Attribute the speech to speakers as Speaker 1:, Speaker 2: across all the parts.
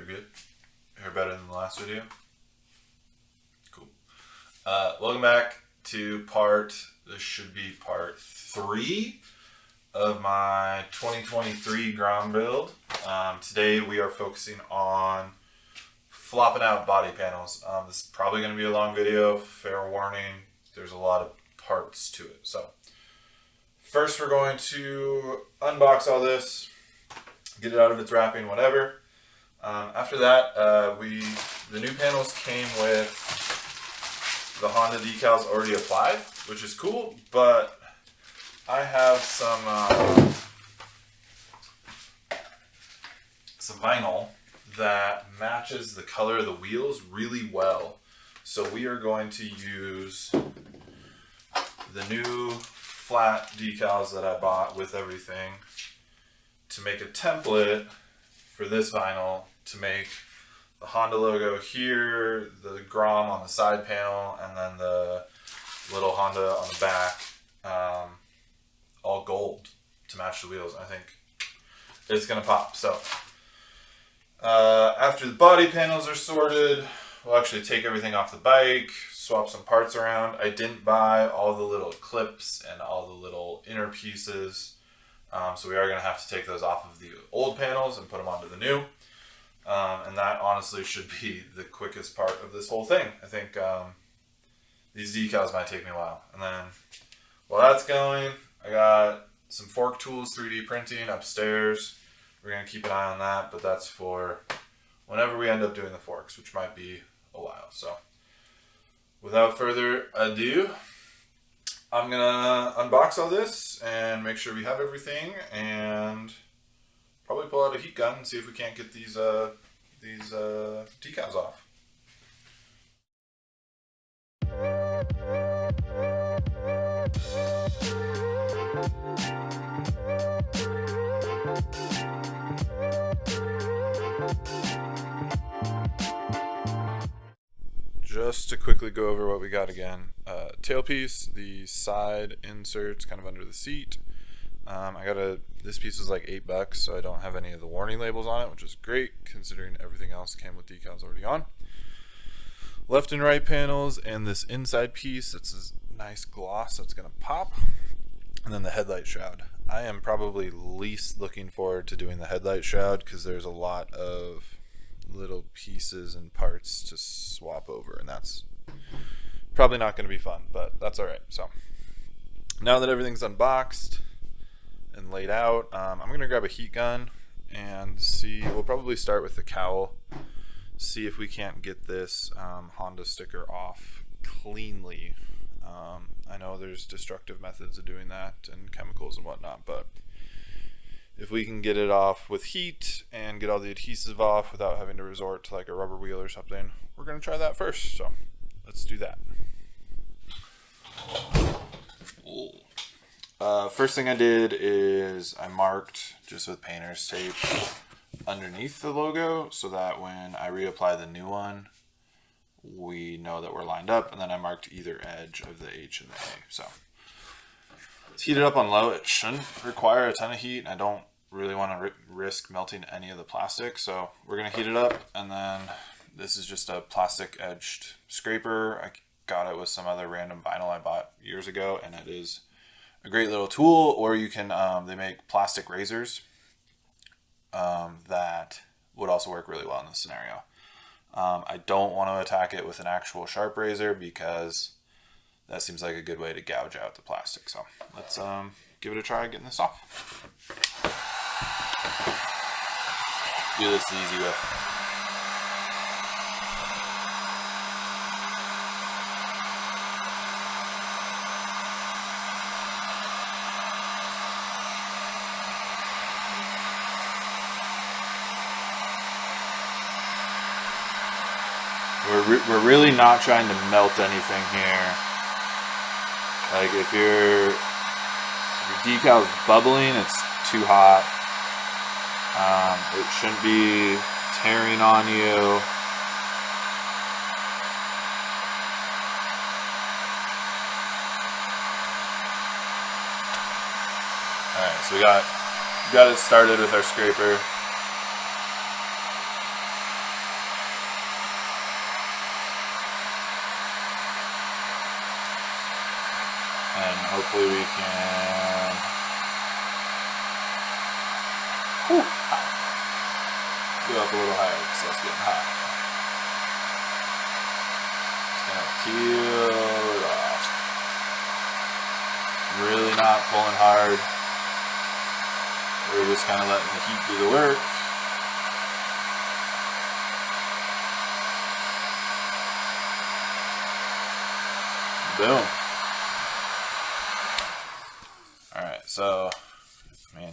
Speaker 1: Hear good? Hear better than the last video? Cool. Welcome back to this should be part 3 of my 2023 Grom build. Today we are focusing on flopping out body panels. This is probably going to be a long video, fair warning. There's a lot of parts to it. So first we're going to unbox all this, get it out of its wrapping, whatever. After that, the new panels came with the Honda decals already applied, which is cool, but I have some vinyl that matches the color of the wheels really well. So we are going to use the new flat decals that I bought with everything to make a template for this vinyl to make the Honda logo here, the Grom on the side panel, and then the little Honda on the back, all gold to match the wheels. I think it's gonna pop. So after the body panels are sorted, we'll actually take everything off the bike, swap some parts around. I didn't buy all the little clips and all the little inner pieces, so we are gonna have to take those off of the old panels and put them onto the new. And that honestly should be the quickest part of this whole thing. I think these decals might take me a while. And then while that's going, I got some fork tools, 3D printing upstairs. We're going to keep an eye on that, but that's for whenever we end up doing the forks, which might be a while. So without further ado, I'm going to unbox all this and make sure we have everything, and probably pull out a heat gun and see if we can't get these decals off. Just to quickly go over what we got again. Tailpiece, the side inserts kind of under the seat. This piece was like $8, so I don't have any of the warning labels on it, which is great considering everything else came with decals already on. Left and right panels, and this inside piece that's this nice gloss that's gonna pop. And then the headlight shroud. I am probably least looking forward to doing the headlight shroud because there's a lot of little pieces and parts to swap over, and that's probably not going to be fun, but that's all right. So now that everything's unboxed and laid out, I'm going to grab a heat gun and see. We'll probably start with the cowl, see if we can't get this Honda sticker off cleanly. I know there's destructive methods of doing that and chemicals and whatnot, but if we can get it off with heat and get all the adhesive off without having to resort to like a rubber wheel or something, we're going to try that first. So let's do that. First thing I did is I marked just with painter's tape underneath the logo so that when I reapply the new one, we know that we're lined up. And then I marked either edge of the H and the A. So let's heat it up on low. It shouldn't require a ton of heat. I don't really want to risk melting any of the plastic, so we're going to heat it up. And then this is just a plastic edged scraper. I got it with some other random vinyl I bought years ago, and it is a great little tool. Or you can they make plastic razors that would also work really well in this scenario. I don't want to attack it with an actual sharp razor because that seems like a good way to gouge out the plastic. So let's give it a try getting this off. Do this the easy way. We're really not trying to melt anything here. Like if your decal's bubbling, it's too hot. It shouldn't be tearing on you. Alright, so we got it started with our scraper. hopefully we can. Whew, go up a little higher because that's getting hot. Just gonna peel it off. Really not pulling hard. We're just kind of letting the heat do the work. Boom. Alright, so, I mean,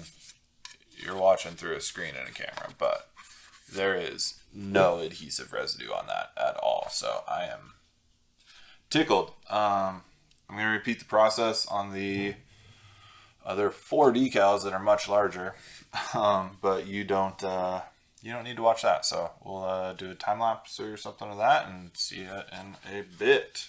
Speaker 1: you're watching through a screen and a camera, but there is no adhesive residue on that at all. So I am tickled. I'm going to repeat the process on the other 4 decals that are much larger, but you don't need to watch that. So we'll do a time lapse or something of that and see you in a bit.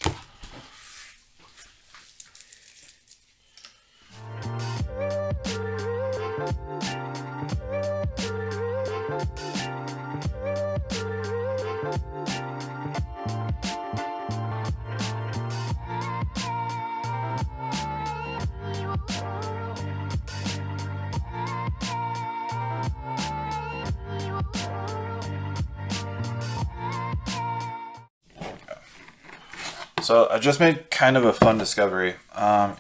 Speaker 1: So I just made kind of a fun discovery.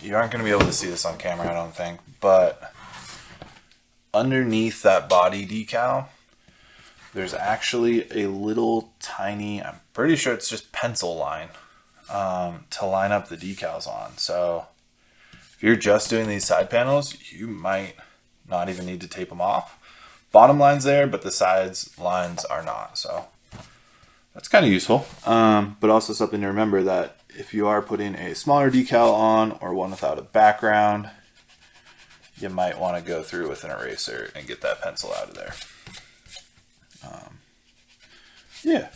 Speaker 1: You aren't going to be able to see this on camera, I don't think, but underneath that body decal, there's actually a little tiny, I'm pretty sure it's just pencil line to line up the decals on. So if you're just doing these side panels, you might not even need to tape them off. Bottom line's there, but the sides lines are not. So that's kind of useful, but also something to remember that if you are putting a smaller decal on or one without a background, you might want to go through with an eraser and get that pencil out of there. Yeah,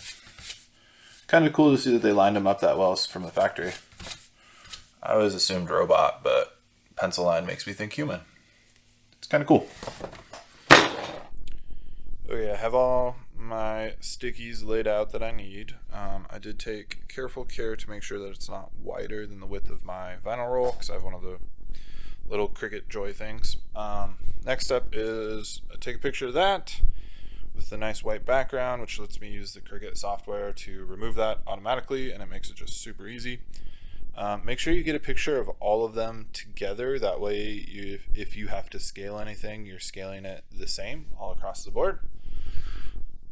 Speaker 1: kind of cool to see that they lined them up that well from the factory. I always assumed robot, but pencil line makes me think human. It's kind of cool. Okay, I have all my stickies laid out that I need. I did take careful care to make sure that it's not wider than the width of my vinyl roll because I have one of the little Cricut Joy things. Next step is take a picture of that with a nice white background, which lets me use the Cricut software to remove that automatically, and it makes it just super easy. Make sure you get a picture of all of them together. That way, if you have to scale anything, you're scaling it the same all across the board.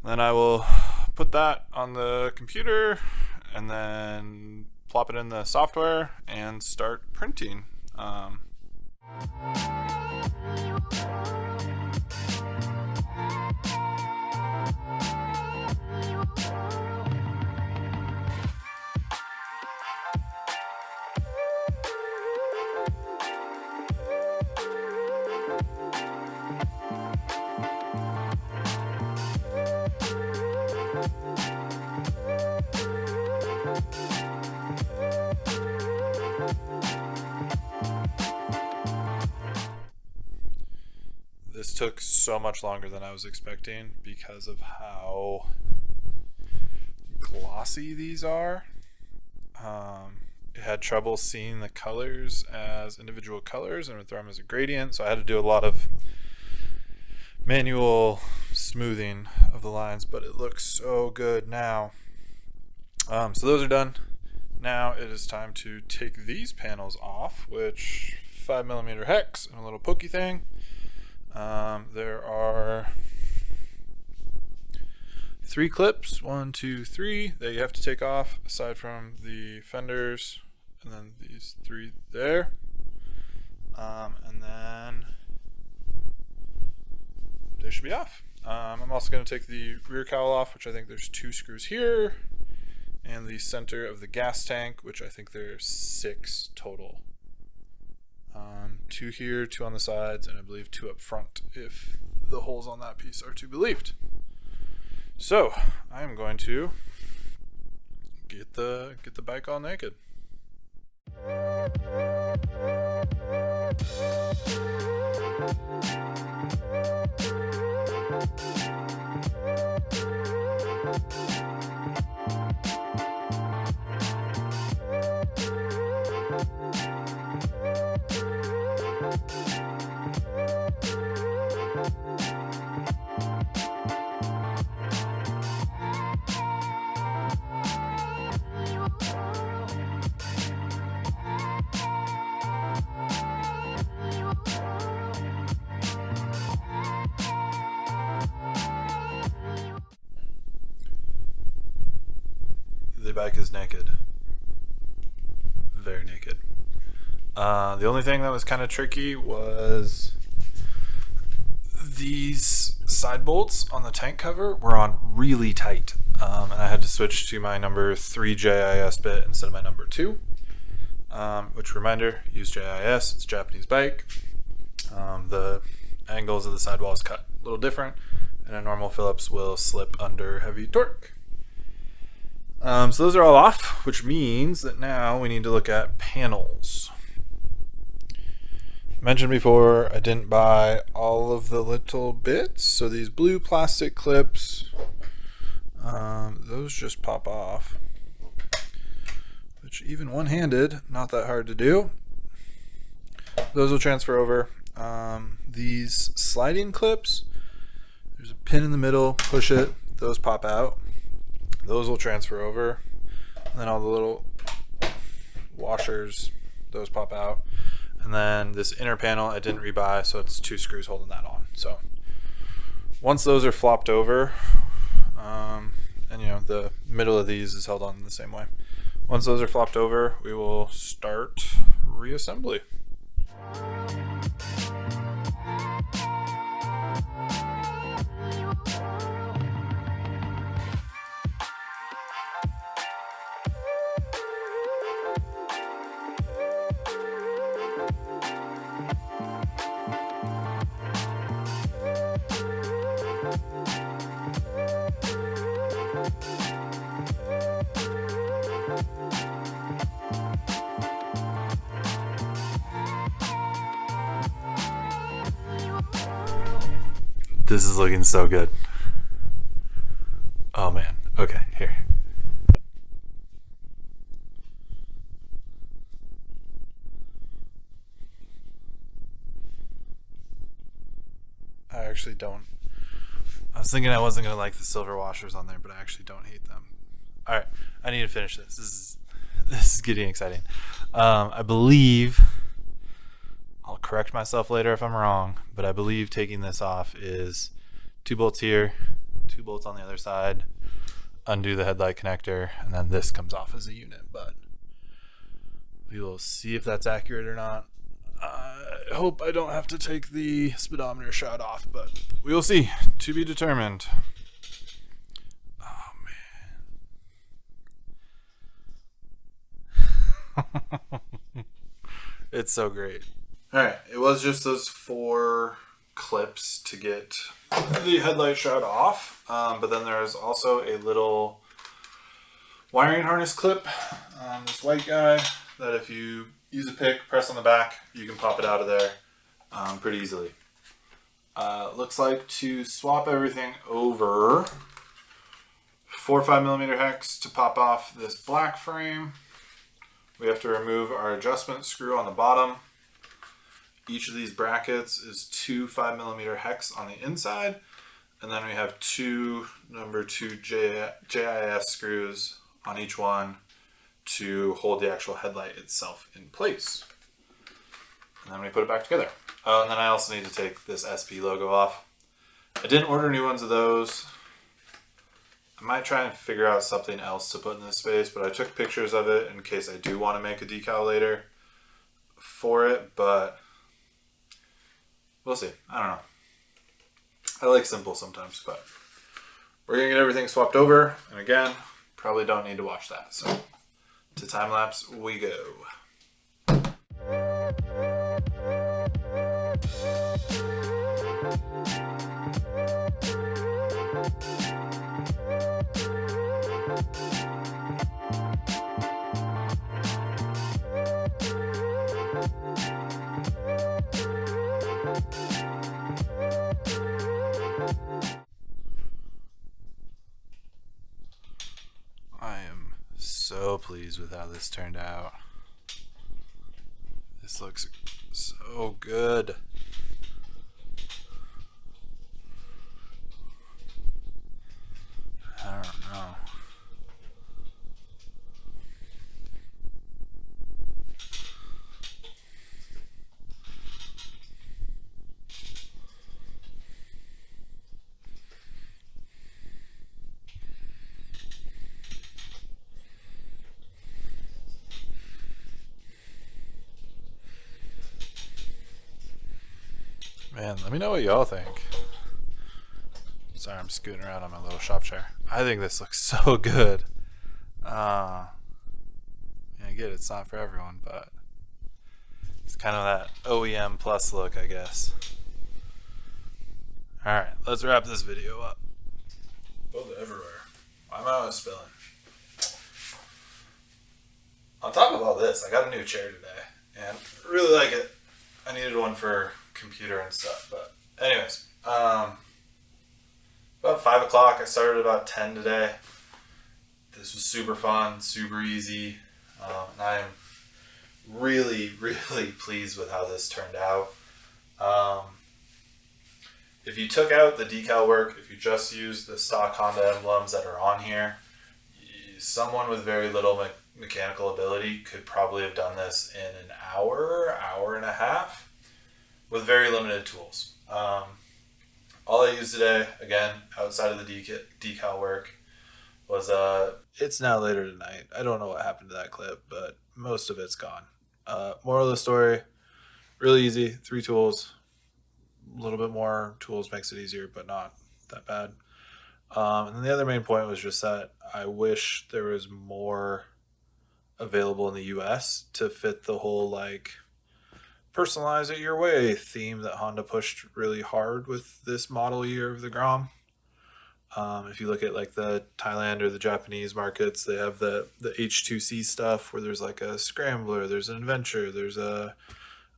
Speaker 1: Then I will put that on the computer and then plop it in the software and start printing. This took so much longer than I was expecting because of how glossy these are. It had trouble seeing the colors as individual colors and would throw them as a gradient, so I had to do a lot of manual smoothing of the lines, but it looks so good now. So those are done. Now it is time to take these panels off, which 5mm hex and a little pokey thing. There are 3 clips, 1, 2, 3, that you have to take off, aside from the fenders, and then these 3 there. And then they should be off. I'm also going to take the rear cowl off, which I think there's 2 screws here, and the center of the gas tank, which I think there's 6 total. 2 here, 2 on the sides, and I believe 2 up front if the holes on that piece are to be believed. So I am going to get the bike all naked. the bike is naked. Very naked. The only thing that was kind of tricky was these side bolts on the tank cover were on really tight. And I had to switch to my number 3 JIS bit instead of my number 2. Which, reminder, use JIS. It's a Japanese bike. The angles of the sidewall is cut a little different, and a normal Phillips will slip under heavy torque. So those are all off, which means that now we need to look at panels. I mentioned before I didn't buy all of the little bits, so these blue plastic clips, those just pop off, which even one-handed, not that hard to do. Those will transfer over. These sliding clips, there's a pin in the middle, push it, those pop out. Those will transfer over. And then all the little washers, those pop out. And then this inner panel I didn't rebuy, so it's 2 screws holding that on. So once those are flopped over, and the middle of these is held on the same way. Once those are flopped over, we will start reassembly. This is looking so good. Oh man. Okay, here. I actually don't. I was thinking I wasn't going to like the silver washers on there, but I actually don't hate them. Alright, I need to finish this. This is getting exciting. I believe, I'll correct myself later if I'm wrong, but I believe taking this off is 2 bolts here, 2 bolts on the other side, undo the headlight connector, and then this comes off as a unit. But we will see if that's accurate or not. I hope I don't have to take the speedometer shroud off, but we will see. To be determined. Oh man. It's so great. Alright, it was just those 4 clips to get the headlight shroud off, but then there's also a little wiring harness clip, this white guy, that if you use a pick, press on the back, you can pop it out of there pretty easily. Looks like to swap everything over, 4 5mm hex to pop off this black frame. We have to remove our adjustment screw on the bottom. Each of these brackets is 2 5mm hex on the inside, and then we have 2 number 2 JIS screws on each one to hold the actual headlight itself in place. And then we put it back together. Oh, and then I also need to take this SP logo off. I didn't order new ones of those. I might try and figure out something else to put in this space, but I took pictures of it in case I do want to make a decal later for it, but we'll see. I don't know. I like simple sometimes, but we're going to get everything swapped over. And again, probably don't need to watch that. So to time lapse we go. So pleased with how this turned out. This looks so good. I don't know. Man, let me know what y'all think. Sorry, I'm scooting around on my little shop chair. I think this looks so good. I get it, it's not for everyone, but it's kind of that OEM plus look, I guess. Alright, let's wrap this video up. Both everywhere. Why am I always spilling? On top of all this, I got a new chair today, and I really like it. I needed one for computer and stuff, but anyways, about 5 o'clock. I started about 10 today. This was super fun, super easy, and I am really, really pleased with how this turned out. If you took out the decal work, if you just used the stock Honda emblems that are on here, someone with very little mechanical ability could probably have done this in an hour, hour and a half, with very limited tools. All I used today, again, outside of the decal work, was it's now later tonight. I don't know what happened to that clip, but most of it's gone. Moral of the story, really easy, 3 tools. A little bit more tools makes it easier, but not that bad. And then the other main point was just that I wish there was more available in the US to fit the whole like personalize it your way theme that Honda pushed really hard with this model year of the Grom. If you look at like the Thailand or the Japanese markets, they have the H2C stuff where there's like a scrambler, there's an adventure, there's a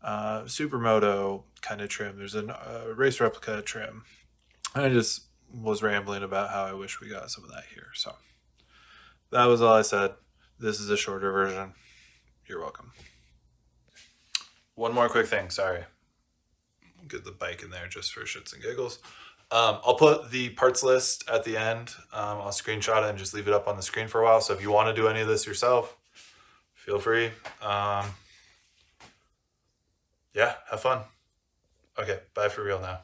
Speaker 1: supermoto kind of trim, there's a race replica trim. I just was rambling about how I wish we got some of that here. So that was all I said. This is a shorter version. You're welcome. One more quick thing, sorry. Get the bike in there just for shits and giggles. I'll put the parts list at the end. I'll screenshot it and just leave it up on the screen for a while. So if you want to do any of this yourself, feel free. Yeah, have fun. Okay, bye for real now.